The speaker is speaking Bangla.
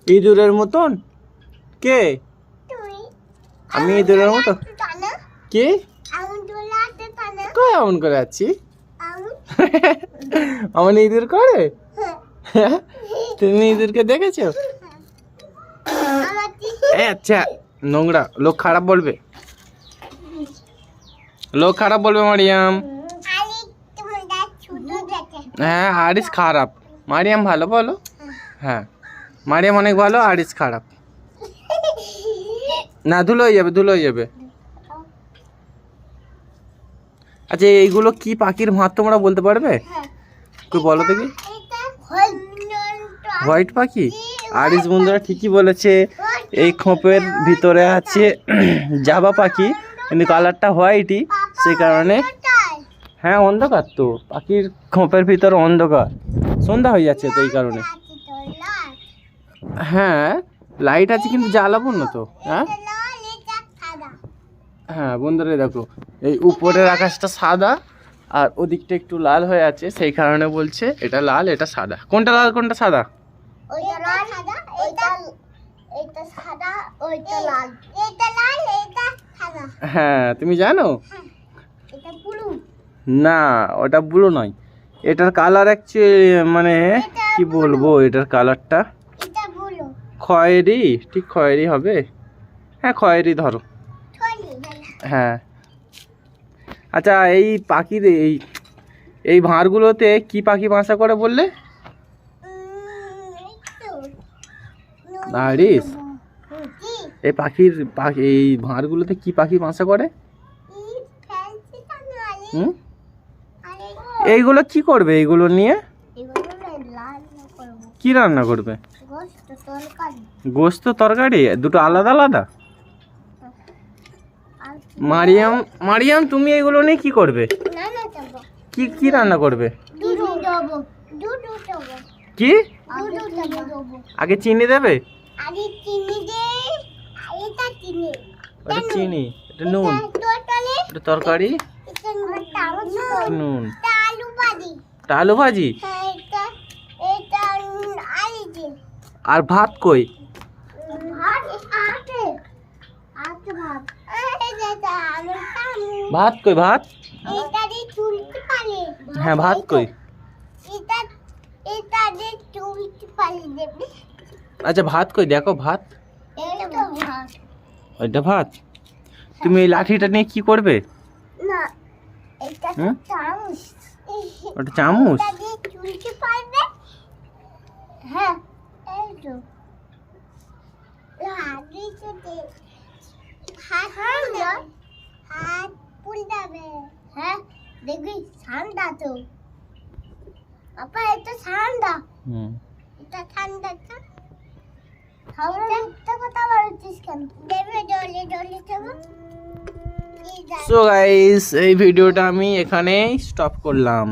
ইঁদুরের মতন? কে? আমি ইঁদুরের মতো? কে? কই এমন করে আছি? আমার ইঁদুর করে? তুমি ইঁদুরকে দেখেছো? আচ্ছা, নোংরা, লোক খারাপ বলবে, লোক খারাপ বলবে মারিয়াম। হ্যাঁ, আরিস খারাপ, মারিয়াম ভালো, বলো। হ্যাঁ, মারিয়াম অনেক ভালো, আরিস খারাপ। না, ধুলো হয়ে যাবে, ধুলো হয়ে যাবে। আচ্ছা, এইগুলো কি পাখির ভাত তোমরা বলতে পারবে? তুই বলো দেখি। হোয়াইট পাখি? আরিস বন্ধুরা ঠিকই বলেছে, এই খোপের ভিতরে আছে জাবা পাখি, কিন্তু কালারটা হোয়াইটই, সেই কারণে। হ্যাঁ, অন্ধকার তো, পাখির খোপের ভিতরে অন্ধকার, সন্ধ্যা হয়ে যাচ্ছে তো এই কারণে। হ্যাঁ, লাইট আছে কিন্তু জ্বালাবো না তো। হ্যাঁ হ্যাঁ বন্ধুরা দেখো, এই উপরের আকাশটা সাদা আর ওদিকটা একটু লাল হয়ে আছে, সেই কারণে বলছে এটা লাল এটা সাদা। কোনটা লাল কোনটা সাদা? ওইটা লাল সাদা, এইটা সাদা, ওইটা লাল, এইটা লাল, এইটা সাদা। হ্যাঁ, তুমি জানো? এটা ব্লু। না, ওটা ব্লু নয়, এটার কালার অ্যাকচুয়ালি মানে কি বলবো, এটার কালারটা এটা ব্লু। খয়েরি, ঠিক খয়েরি হবে। হ্যাঁ, খয়েরি ধরো। হ্যাঁ। আচ্ছা, এই পাখির এই ভাঁড়গুলোতে কি পাখি বাসা করে বললে? আরিস, এই এই ভাঁড়গুলোতে কি পাখি বাসা করে? এইগুলো কি করবে? এইগুলো নিয়ে কি রান্না করবে? গোস্ত তরকারি, দুটো আলাদা আলাদা। মারিয়াম, মারিয়াম তুমি এগুলো নিয়ে কি করবে? কি কি রান্না করবে? কি আগে চিনি দেবে? ওটা চিনি, এটা নুন, এটা তরকারি, নুন, আলু ভাজি। আর ভাত কই? ভাত কই? ভাত? হ্যাঁ, ভাত কই? আচ্ছা, ভাত কই দেখো, ভাত। ওইটা ভাত। তুমি এই লাঠিটা নিয়ে কি করবে? ওটা চামচ। হ্যাঁ, দেখবি ঠান্ডা তো আপা, এটা ঠান্ডা। এটা ঠান্ডা তো। কথা বলছিস কেন? দেবে জলে জলে দেবো। সো গাইস, এই ভিডিওটা আমি এখানেই স্টপ করলাম।